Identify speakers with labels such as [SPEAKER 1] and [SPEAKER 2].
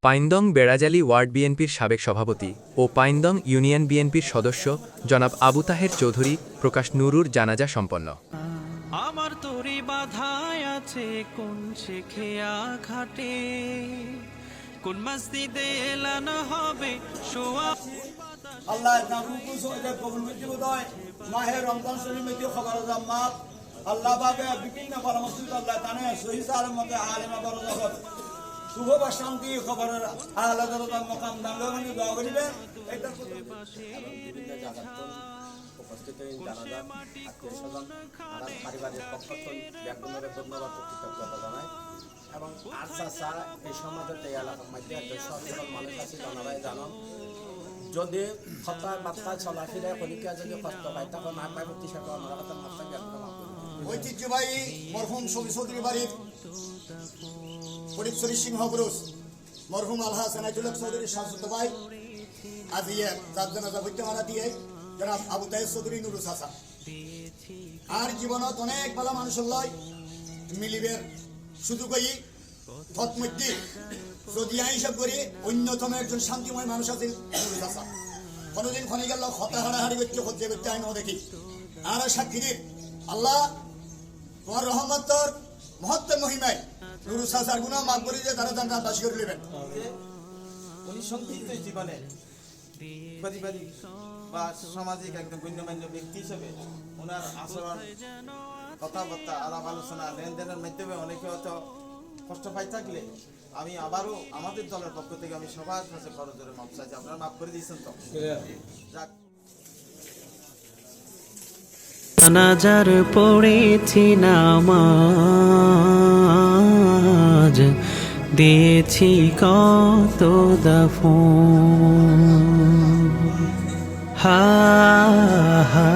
[SPEAKER 1] পাইনদং বেড়াজালি word বিএনপির সাবেক সভাপতি ও পাইনদং ইউনিয়ন বিএনপির সদস্য জনাব আবু তাহের চৌধুরী প্রকাশ নুরুর জানাজা সম্পন্ন।
[SPEAKER 2] আমার তোরে বাধায় আছে কোন শেখেয়া ঘাটে, কোন মসজিদে এলানো হবে শোয়া।
[SPEAKER 3] আল্লাহ না রুকু সজদা কবুল করতে বদায় মাহে রমজান শরীফ মধ্যে খবর জামাত আল্লাহ পাকে বিভিন্ন পরামর্শ আল্লাহ তানে সহি সালের মধ্যে আলেমা বরকত শুভ বা শান্তি খবরের আলা দরদার মকাম দাঙ্গনি দোয়া করিবে। এটা বিভিন্ন জায়গা উপস্থিত জানাজা আত্মীয় স্বজন আর পারিবারিক পক্ষ থেকে ব্যাকুলরে ধন্যবাদ ও কৃতজ্ঞতা জানাই। এবং আশা এই সমাজের এই এলাকার মধ্যে একজন সচেতন মানুষ আছে জানারাই জানান যদি কথা বার্তা চলাফেরা পরীক্ষা যদি কষ্ট পায় তখন না পাই প্রতি সাথে আমরা কথা মাস্টার একদম ঐতিহ্যবাহী মরহুম শফি চৌধুরী বাড়ির ফরিদচুরি সিংহ পুরুষ মরহুম আলহাজ এনায়তুল্লাহ চৌধুরী শাশ্বত ভাই আজ ইয়ে যার জানাজা হইতে মারা দিয়ে জনাব আবু তাহের চৌধুরী নুরু চাচা আর জীবনত অনেক ভালো মানুষ লয় মিলিবের সুযোগ হই তৎমধ্যে যদি হিসাব করি অন্যতম একজন শান্তিময় মানুষ আছেন নুরু চাচা। কোনোদিন খনি গেল হতা হারাহারি করতে হচ্ছে করতে আইন দেখি আর সাক্ষী দিন আল্লাহ তোমার রহমতর মহত্বের মহিমায় নুরু চাচার গুণা মাফ করে যে তারা জান্নাত বাসী করে নেবেন।
[SPEAKER 4] উনি সংক্ষিপ্ত জীবনে পারিবারিক বা সামাজিক একদম গণ্যমান্য ব্যক্তি হিসেবে ওনার আচরণ কথাবার্তা আলাপ আলোচনা লেনদেনের মাধ্যমে অনেকে হয়তো কষ্ট পাই থাকলে আমি আবারও আমাদের দলের পক্ষ থেকে আমি সবার কাছে করজোরে মাপ চাইছি। আপনারা মাফ করে দিয়েছেন তো যাক।
[SPEAKER 2] জানাজার পড়েছি নামাজ, দিয়েছি কত দাফন, হা হা